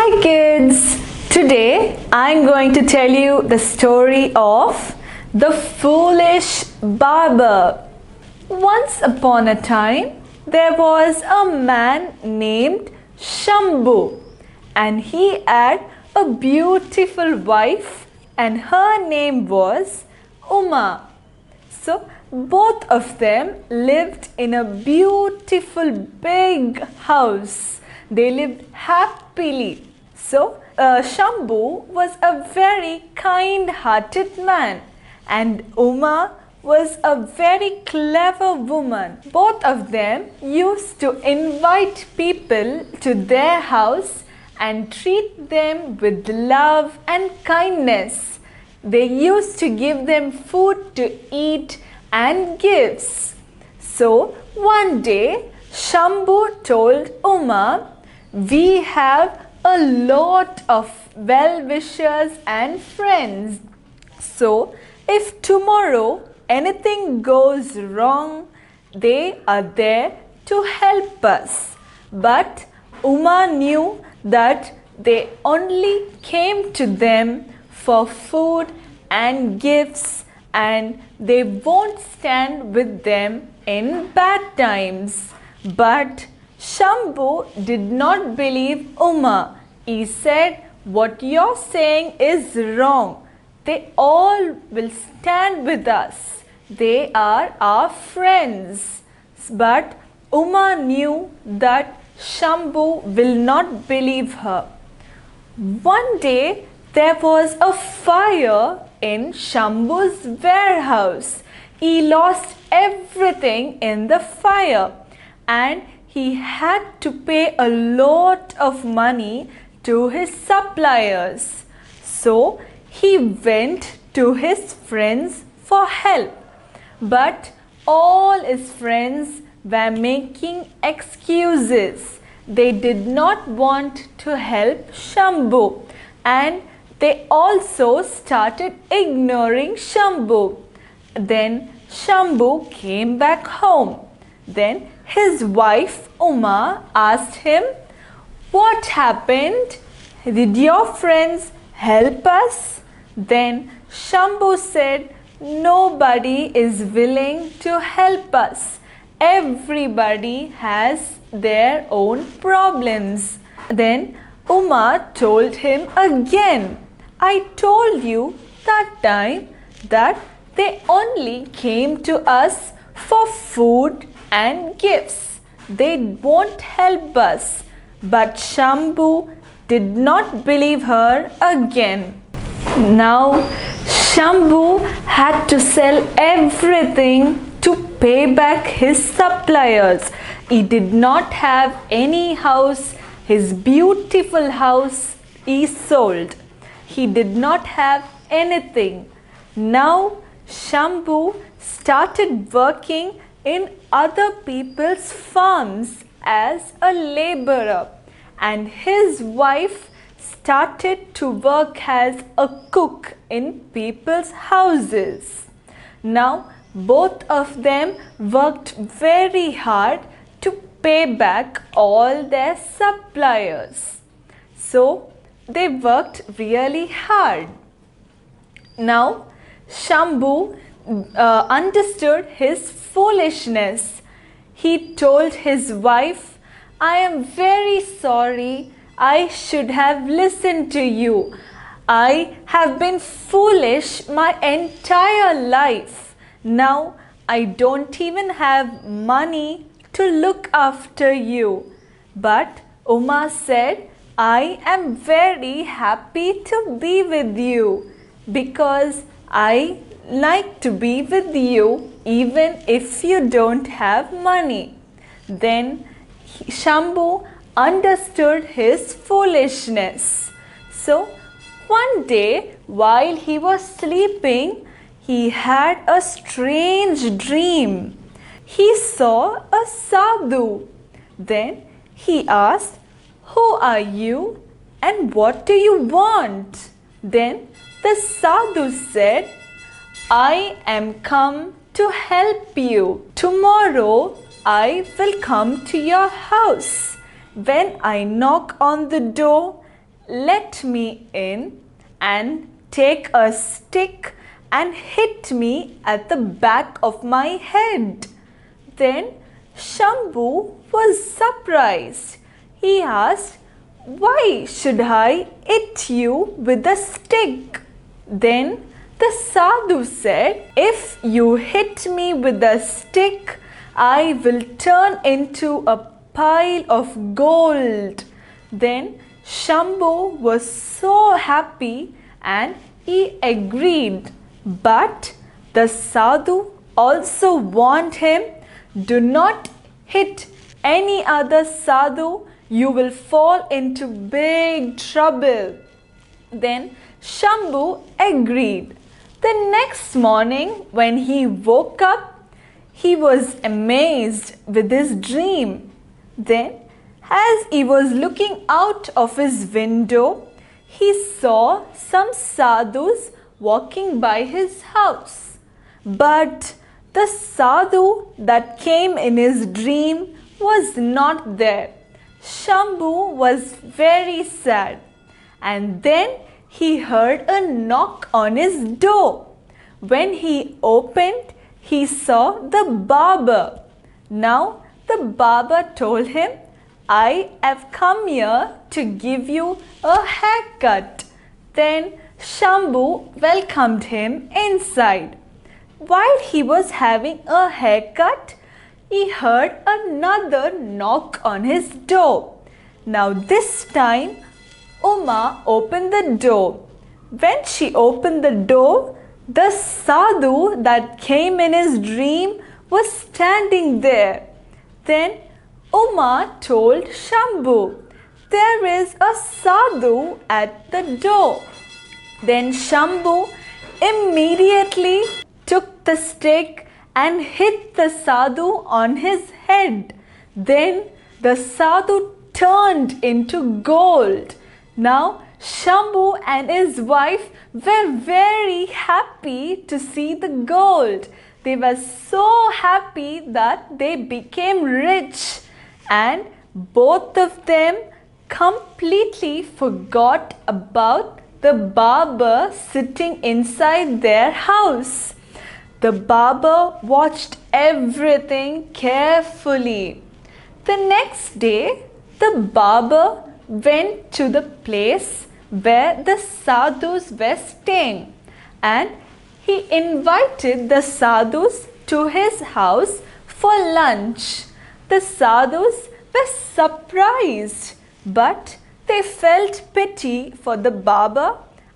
Hi kids! Today I'm going to tell you the story of the Foolish Barbar. Once upon a time there was a man named Shambhu, and he had a beautiful wife and her name was Uma. So both of them lived in a beautiful big house. They lived happily. So Shambhu was a very kind-hearted man and Uma was a very clever woman. Both of them used to invite people to their house and treat them with love and kindness. They used to give them food to eat and gifts. So one day Shambhu told Uma, "We have a lot of well-wishers and friends. So if tomorrow anything goes wrong, they are there to help us." But Uma knew that they only came to them for food and gifts, and they won't stand with them in bad times. But Shambhu did not believe Uma. He said, "What you're saying is wrong. They all will stand with us. They are our friends." But Uma knew that Shambhu will not believe her. One day there was a fire in Shambhu's warehouse. He lost everything in the fire and he had to pay a lot of money to his suppliers. So he went to his friends for help. But all his friends were making excuses. They did not want to help Shambhu, and they also started ignoring Shambhu. Then Shambhu came back home. Then his wife Uma asked him, "What happened? Did your friends help us?" Then Shambhu said, "Nobody is willing to help us. Everybody has their own problems." Then Uma told him again, "I told you that time that they only came to us for food and gifts. They won't help us." But Shambhu did not believe her again. Now Shambhu had to sell everything to pay back his suppliers. He did not have any house. His beautiful house he sold. He did not have anything. Now Shambhu started working in other people's farms as a laborer, and his wife started to work as a cook in people's houses. Now both of them worked very hard to pay back all their suppliers. So they worked really hard. Now Shambhu understood his foolishness. He told his wife, "I am very sorry. I should have listened to you. I have been foolish my entire life. Now I don't even have money to look after you." But Uma said, "I am very happy to be with you because I like to be with you even if you don't have money." Then Shambhu understood his foolishness. So one day while he was sleeping, he had a strange dream. He saw a sadhu. Then he asked, "Who are you and what do you want?" Then the sadhu said, "I am come to help you. Tomorrow I will come to your house. When I knock on the door, let me in and take a stick and hit me at the back of my head. Then Shambhu was surprised. He asked, "Why should I hit you with a stick?" Then the sadhu said, "If you hit me with a stick, I will turn into a pile of gold." Then Shambhu was so happy and he agreed. But the sadhu also warned him, "Do not hit any other sadhu, you will fall into big trouble." Then Shambhu agreed. The next morning when he woke up, he was amazed with his dream. Then, as he was looking out of his window, he saw some sadhus walking by his house. But the sadhu that came in his dream was not there. Shambhu was very sad. And then he heard a knock on his door. When he opened, he saw the barber. Now the barber told him, "I have come here to give you a haircut." Then Shambhu welcomed him inside. While he was having a haircut, he heard another knock on his door. Now this time, Uma opened the door. When she opened the door, the sadhu that came in his dream was standing there. Then Uma told Shambhu, "There is a sadhu at the door." Then Shambhu immediately took the stick and hit the sadhu on his head. Then the sadhu turned into gold. Now Shambhu and his wife were very happy to see the gold. They were so happy that they became rich, and both of them completely forgot about the barber sitting inside their house. The barber watched everything carefully. The next day, the barber went to the place where the sadhus were staying, and he invited the sadhus to his house for lunch. The sadhus were surprised, but they felt pity for the barber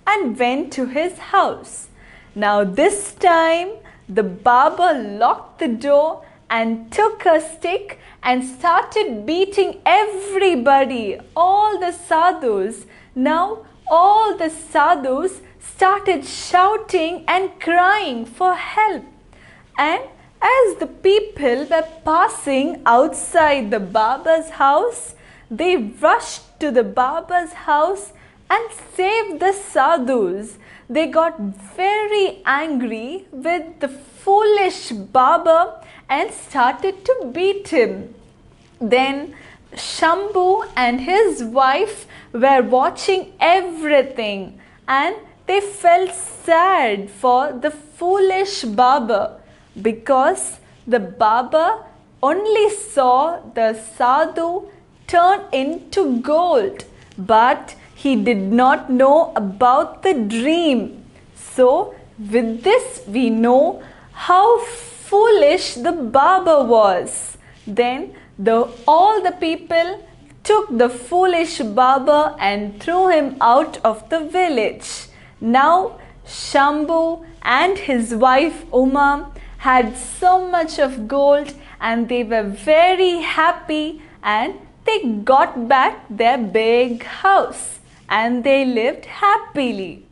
and went to his house. Now this time, the barber locked the door and took a stick and started beating everybody, all the sadhus. Now all the sadhus started shouting and crying for help. And as the people were passing outside the barber's house, they rushed to the barber's house and saved the sadhus. They got very angry with the foolish barber and started to beat him. Then Shambhu and his wife were watching everything, and they felt sad for the foolish barber, because the barber only saw the sadhu turn into gold, but he did not know about the dream. So with this we know how foolish the barber was. Then all the people took the foolish barber and threw him out of the village. Now Shambhu and his wife Uma had so much of gold, and they were very happy, and they got back their big house and they lived happily.